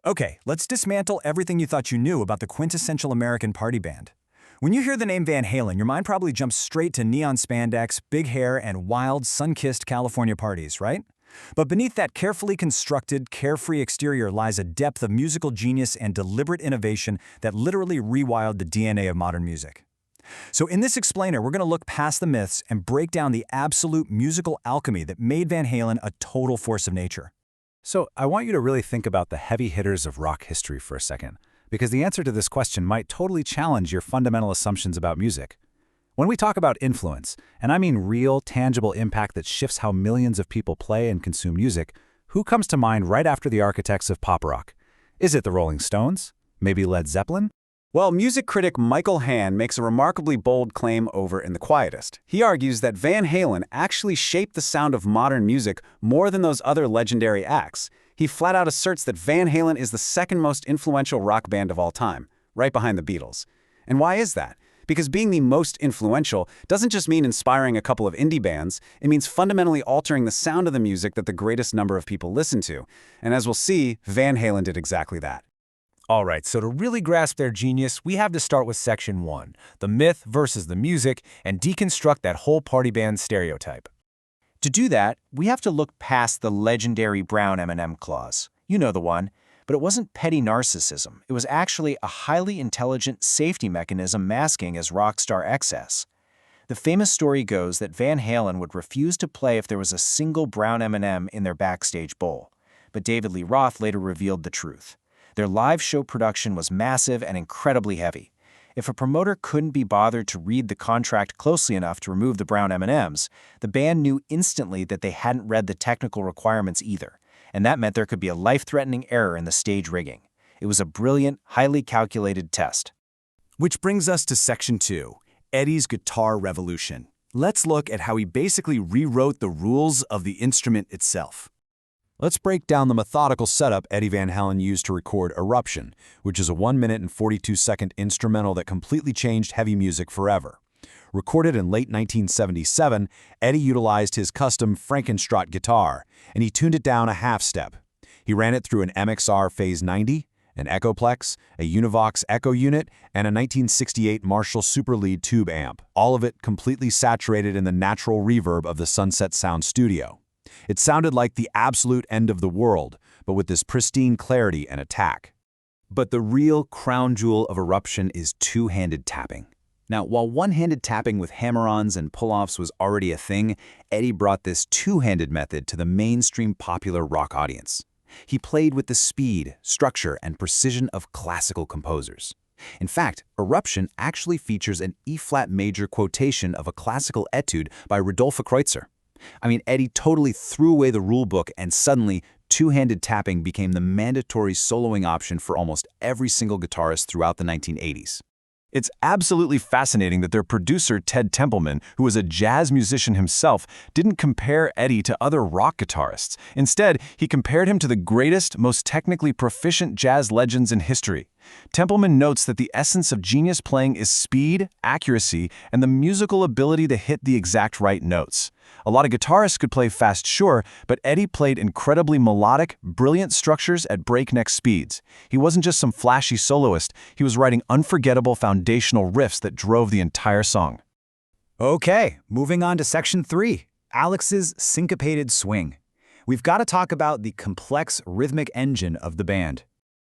Okay, let's dismantle everything you thought you knew about the quintessential American party band. When you hear the name Van Halen, your mind probably jumps straight to neon spandex, big hair, and wild, sun-kissed California parties, right? But beneath that carefully constructed, carefree exterior lies a depth of musical genius and deliberate innovation that literally rewired the DNA of modern music. So in this explainer, we're going to look past the myths and break down the absolute musical alchemy that made Van Halen a total force of nature. So I want you to really think about the heavy hitters of rock history for a second, because the answer to this question might totally challenge your fundamental assumptions about music. When we talk about influence, and I mean real, tangible impact that shifts how millions of people play and consume music, who comes to mind right after the architects of pop rock? Is it the Rolling Stones? Maybe Led Zeppelin? Well, music critic Michael Hann makes a remarkably bold claim over in The Quietest. He argues that Van Halen actually shaped the sound of modern music more than those other legendary acts. He flat out asserts that Van Halen is the second most influential rock band of all time, right behind the Beatles. And why is that? Because being the most influential doesn't just mean inspiring a couple of indie bands, it means fundamentally altering the sound of the music that the greatest number of people listen to. And as we'll see, Van Halen did exactly that. All right, so to really grasp their genius, we have to start with Section 1, the myth versus the music, and deconstruct that whole party band stereotype. To do that, we have to look past the legendary brown M&M clause. You know the one. But it wasn't petty narcissism. It was actually a highly intelligent safety mechanism masking as rock star excess. The famous story goes that Van Halen would refuse to play if there was a single brown M&M in their backstage bowl. But David Lee Roth later revealed the truth. Their live show production was massive and incredibly heavy. If a promoter couldn't be bothered to read the contract closely enough to remove the brown M&Ms, the band knew instantly that they hadn't read the technical requirements either. And that meant there could be a life-threatening error in the stage rigging. It was a brilliant, highly calculated test. Which brings us to Section 2, Eddie's guitar revolution. Let's look at how he basically rewrote the rules of the instrument itself. Let's break down the methodical setup Eddie Van Halen used to record Eruption, which is a 1-minute and 42-second instrumental that completely changed heavy music forever. Recorded in late 1977, Eddie utilized his custom Frankenstrat guitar, and he tuned it down a half-step. He ran it through an MXR Phase 90, an Echoplex, a Univox Echo unit, and a 1968 Marshall Superlead tube amp, all of it completely saturated in the natural reverb of the Sunset Sound Studio. It sounded like the absolute end of the world, but with this pristine clarity and attack. But the real crown jewel of Eruption is two-handed tapping. Now, while one-handed tapping with hammer-ons and pull-offs was already a thing, Eddie brought this two-handed method to the mainstream popular rock audience. He played with the speed, structure, and precision of classical composers. In fact, Eruption actually features an E-flat major quotation of a classical etude by Rodolphe Kreutzer. I mean, Eddie totally threw away the rule book, and suddenly, two-handed tapping became the mandatory soloing option for almost every single guitarist throughout the 1980s. It's absolutely fascinating that their producer, Ted Templeman, who was a jazz musician himself, didn't compare Eddie to other rock guitarists. Instead, he compared him to the greatest, most technically proficient jazz legends in history. Templeman notes that the essence of genius playing is speed, accuracy, and the musical ability to hit the exact right notes. A lot of guitarists could play fast, sure, but Eddie played incredibly melodic, brilliant structures at breakneck speeds. He wasn't just some flashy soloist, he was writing unforgettable foundational riffs that drove the entire song. Okay, moving on to Section 3, Alex's syncopated swing. We've got to talk about the complex rhythmic engine of the band.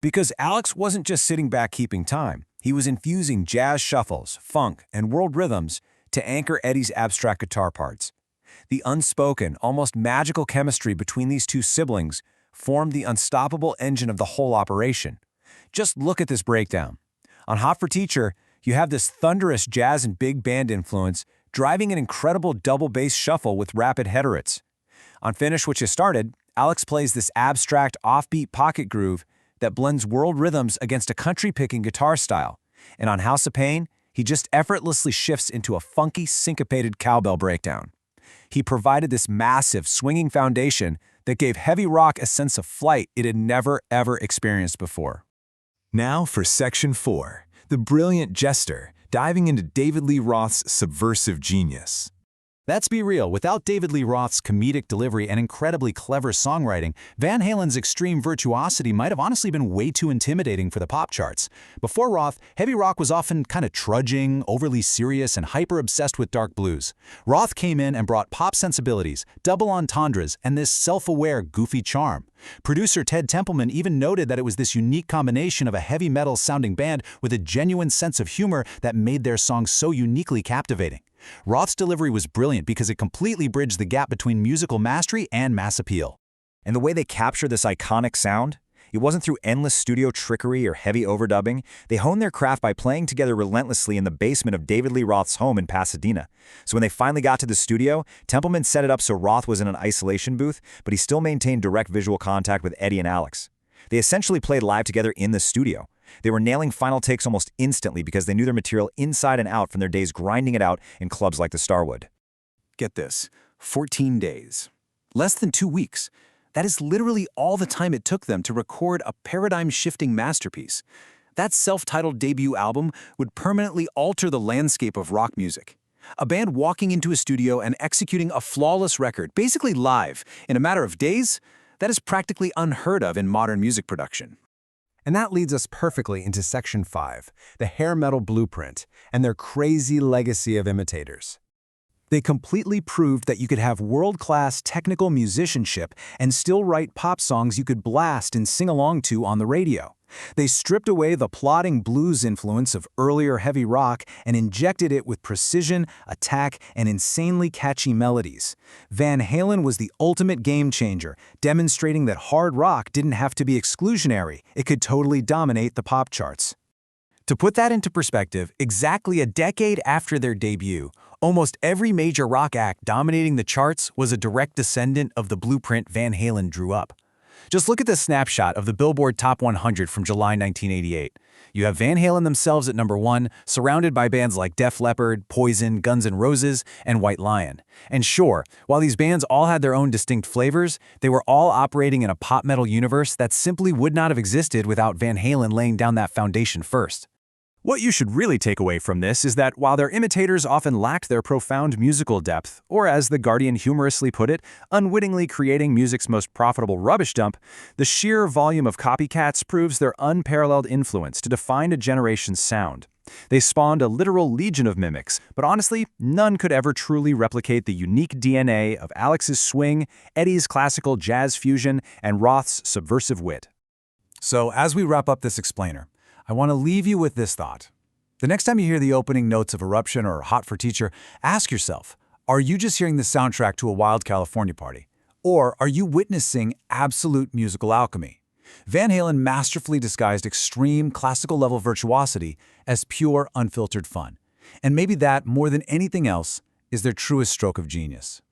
Because Alex wasn't just sitting back keeping time, he was infusing jazz shuffles, funk, and world rhythms to anchor Eddie's abstract guitar parts. The unspoken, almost magical chemistry between these two siblings formed the unstoppable engine of the whole operation. Just look at this breakdown. On Hot for Teacher, you have this thunderous jazz and big band influence driving an incredible double bass shuffle with rapid heteroids. On Finish What You Started, Alex plays this abstract offbeat pocket groove that blends world rhythms against a country-picking guitar style. And on House of Pain, he just effortlessly shifts into a funky, syncopated cowbell breakdown. He provided this massive, swinging foundation that gave heavy rock a sense of flight it had never, ever experienced before. Now for Section 4, the brilliant jester, diving into David Lee Roth's subversive genius. Let's be real, without David Lee Roth's comedic delivery and incredibly clever songwriting, Van Halen's extreme virtuosity might have honestly been way too intimidating for the pop charts. Before Roth, heavy rock was often kind of trudging, overly serious, and hyper-obsessed with dark blues. Roth came in and brought pop sensibilities, double entendres, and this self-aware, goofy charm. Producer Ted Templeman even noted that it was this unique combination of a heavy metal-sounding band with a genuine sense of humor that made their songs so uniquely captivating. Roth's delivery was brilliant because it completely bridged the gap between musical mastery and mass appeal. And the way they captured this iconic sound, it wasn't through endless studio trickery or heavy overdubbing. They honed their craft by playing together relentlessly in the basement of David Lee Roth's home in Pasadena. So when they finally got to the studio, Templeman set it up so Roth was in an isolation booth, but he still maintained direct visual contact with Eddie and Alex. They essentially played live together in the studio. They were nailing final takes almost instantly because they knew their material inside and out from their days grinding it out in clubs like the Starwood. Get this, 14 days. Less than 2 weeks. That is literally all the time it took them to record a paradigm-shifting masterpiece. That self-titled debut album would permanently alter the landscape of rock music. A band walking into a studio and executing a flawless record, basically live, in a matter of days, that is practically unheard of in modern music production. And that leads us perfectly into Section 5, the hair metal blueprint, and their crazy legacy of imitators. They completely proved that you could have world-class technical musicianship and still write pop songs you could blast and sing along to on the radio. They stripped away the plodding blues influence of earlier heavy rock and injected it with precision, attack, and insanely catchy melodies. Van Halen was the ultimate game changer, demonstrating that hard rock didn't have to be exclusionary. It could totally dominate the pop charts. To put that into perspective, exactly a decade after their debut, almost every major rock act dominating the charts was a direct descendant of the blueprint Van Halen drew up. Just look at the snapshot of the Billboard Top 100 from July 1988. You have Van Halen themselves at number 1, surrounded by bands like Def Leppard, Poison, Guns N' Roses, and White Lion. And sure, while these bands all had their own distinct flavors, they were all operating in a pop metal universe that simply would not have existed without Van Halen laying down that foundation first. What you should really take away from this is that while their imitators often lacked their profound musical depth, or as The Guardian humorously put it, unwittingly creating music's most profitable rubbish dump, the sheer volume of copycats proves their unparalleled influence to define a generation's sound. They spawned a literal legion of mimics, but honestly, none could ever truly replicate the unique DNA of Alex's swing, Eddie's classical jazz fusion, and Roth's subversive wit. So as we wrap up this explainer, I want to leave you with this thought. The next time you hear the opening notes of Eruption or Hot for Teacher, ask yourself, are you just hearing the soundtrack to a wild California party? Or are you witnessing absolute musical alchemy? Van Halen masterfully disguised extreme classical-level virtuosity as pure, unfiltered fun. And maybe that, more than anything else, is their truest stroke of genius.